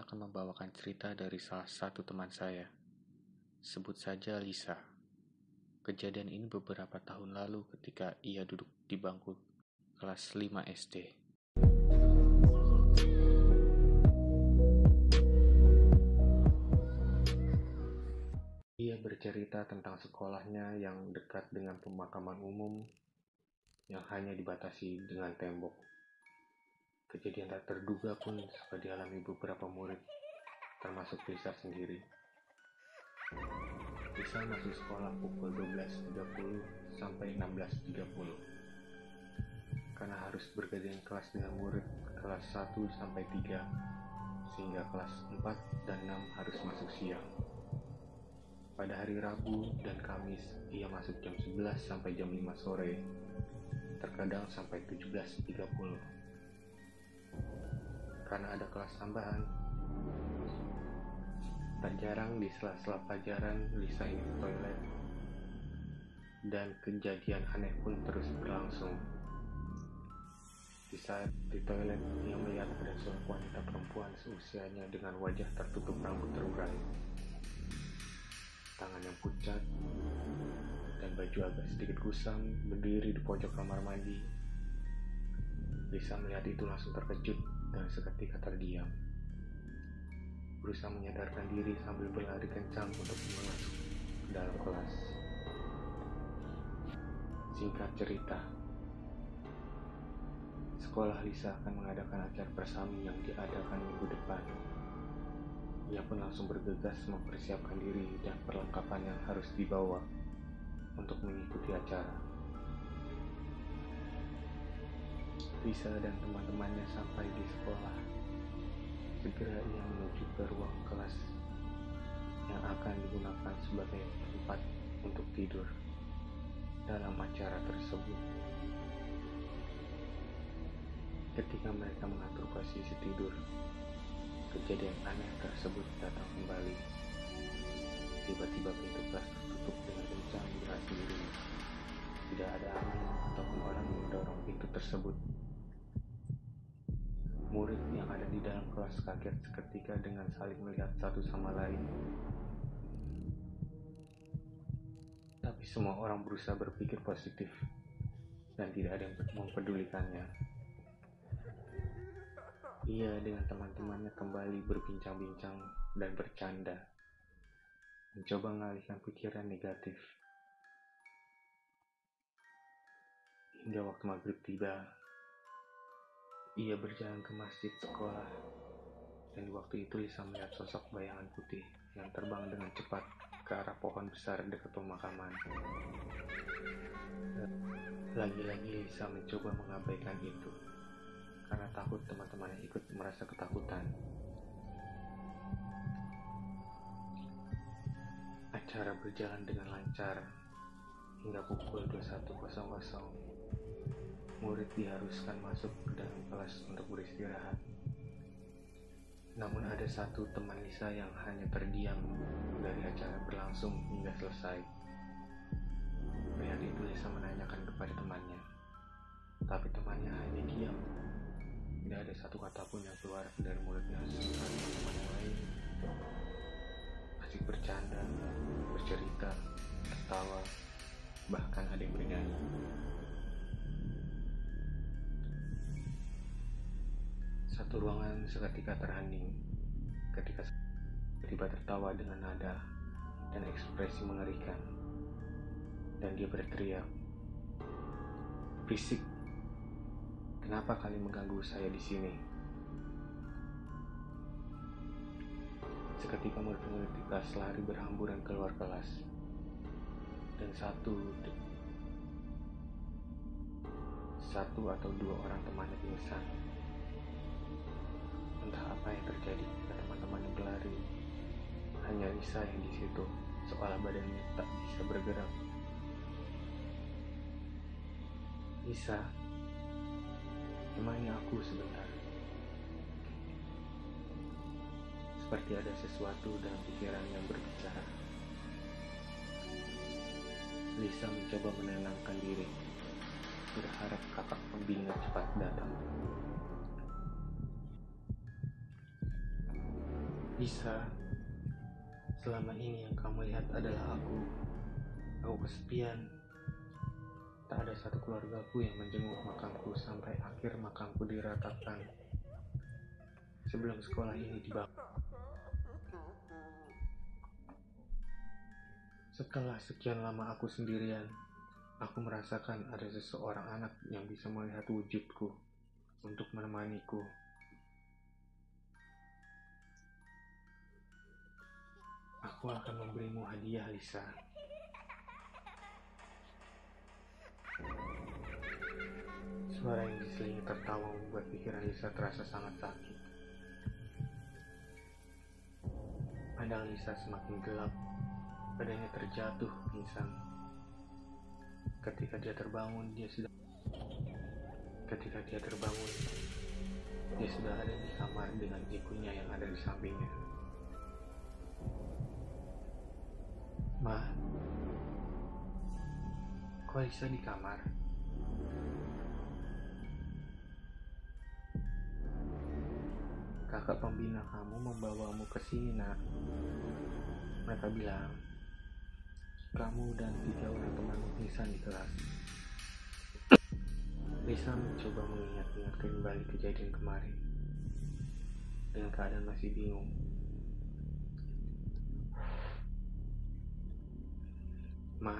akan membawakan cerita dari salah satu teman saya. Sebut saja Lisa. Kejadian ini beberapa tahun lalu ketika ia duduk di bangku kelas 5 SD. Ia bercerita tentang sekolahnya yang dekat dengan pemakaman umum yang hanya dibatasi dengan tembok. Kejadian tak terduga pun suka dialami beberapa murid, termasuk Lisa sendiri. Lisa masuk sekolah pukul 12.30 sampai 16.30 karena harus bergantian kelas dengan murid kelas 1 sampai 3, sehingga kelas 4 dan 6 harus masuk siang. Pada hari Rabu dan Kamis, ia masuk jam 11 sampai jam 5 sore, terkadang sampai 17.30. Karena ada kelas tambahan, tak jarang di sela-sela pelajaran Lisa ingin ke toilet, dan kejadian aneh pun terus berlangsung. Di saat di toilet, ia melihat ada seorang wanita perempuan seusianya dengan wajah tertutup rambut terurai, tangan yang pucat, dan baju agak sedikit kusam berdiri di pojok kamar mandi. Lisa melihat itu langsung terkejut dan seketika terdiam, berusaha menyadarkan diri sambil berlari kencang untuk masuk ke dalam kelas. Singkat cerita, sekolah Lisa akan mengadakan acara persami yang diadakan minggu depan. Ia pun langsung bergegas mempersiapkan diri dan perlengkapan yang harus dibawa untuk mengikuti acara. Lisa dan teman-temannya sampai di sekolah. Segera ia menuju ke ruang kelas yang akan digunakan sebagai tempat untuk tidur dalam acara tersebut. Ketika mereka mengatur posisi tidur, kejadian aneh tersebut datang kembali. Tiba-tiba pintu kelas tertutup dengan kencang dengan sendirinya. Tidak ada angin ataupun orang yang mendorong pintu tersebut. Murid yang ada di dalam kelas kaget seketika dengan saling melihat satu sama lain. Tapi semua orang berusaha berpikir positif dan tidak ada yang mempedulikannya. Ia dengan teman-temannya kembali berbincang-bincang dan bercanda, mencoba mengalihkan pikiran negatif. Hingga waktu maghrib tiba, ia berjalan ke masjid sekolah, dan di waktu itu Lisa melihat sosok bayangan putih yang terbang dengan cepat ke arah pohon besar dekat pemakaman. Lagi-lagi Lisa mencoba mengabaikan itu, karena takut teman-temannya ikut merasa ketakutan. Acara berjalan dengan lancar hingga pukul 21.00. Murid diharuskan masuk ke dalam kelas untuk beristirahat. Namun ada satu teman Lisa yang hanya terdiam dari acara berlangsung hingga selesai. Melihat itu Lisa menanyakan kepada temannya, tapi temannya hanya diam. Tidak ada satu kata pun yang keluar dari mulutnya. Sementara teman yang lain asik bercanda, bercerita, tertawa, bahkan ada yang bernyanyi. Satu ruangan seketika terhening ketika tiba tertawa dengan nada dan ekspresi mengerikan, dan dia berteriak, "Berisik! Kenapa kalian mengganggu saya di sini?" Seketika murid-murid di kelas lari berhamburan keluar kelas, dan satu atau dua orang temannya pingsan. Entah apa yang terjadi ketika teman-temannya berlari. Hanya Lisa yang di situ, seolah badannya tak bisa bergerak. "Lisa, temani aku sebentar." Seperti ada sesuatu dalam pikiran yang berbicara. Lisa mencoba menenangkan diri, berharap kakak pembina cepat datang. Lisa, selama ini yang kamu lihat adalah aku. Aku kesepian. Tak ada satu keluargaku yang menjenguk makamku sampai akhir makamku diratakan. Sebelum sekolah ini dibangun. Setelah sekian lama aku sendirian, aku merasakan ada seseorang anak yang bisa melihat wujudku untuk menemaniku. Aku akan memberimu hadiah, Lisa. Suara yang diselingi tertawa membuat pikiran Lisa terasa sangat sakit. Pandang Lisa semakin gelap, badannya terjatuh pingsan. Ketika dia terbangun, dia sudah ada di kamar dengan ibunya yang ada di sampingnya. Ma, kok Lisa di kamar? Kakak pembina kamu membawamu ke sini, nak. Mereka bilang, kamu dan 3 orang temanmu pingsan di kelas. Lisa mencoba mengingat-ingat kembali kejadian kemarin. Dengan keadaan masih bingung. Ma,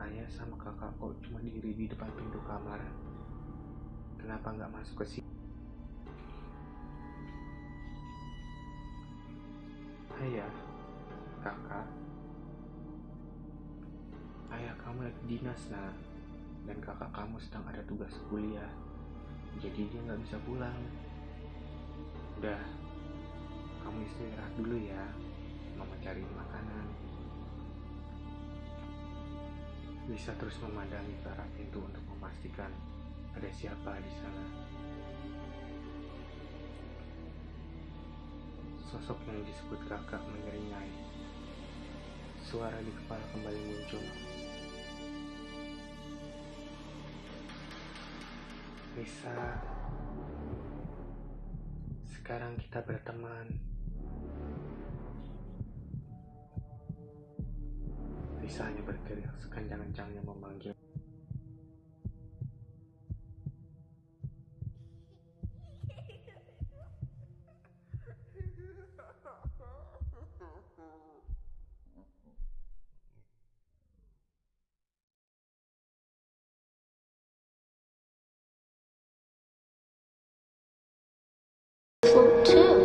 ayah sama kakak kok cuma diri di depan pintu kamar. Kenapa nggak masuk ke sini? Ayah, kakak, ayah kamu lagi dinas, nak. Dan kakak kamu sedang ada tugas kuliah, jadi dia nggak bisa pulang. Udah, kamu istirahat dulu ya. Mama cari makanan. Lisa terus memandangi ke arah pintu untuk memastikan ada siapa di sana. Sosok yang disebut kakak menyeringai. Suara di kepala kembali muncul. Lisa, sekarang kita berteman. Lisa hanya berteriak sekencang-kencangnya memanggil. Too.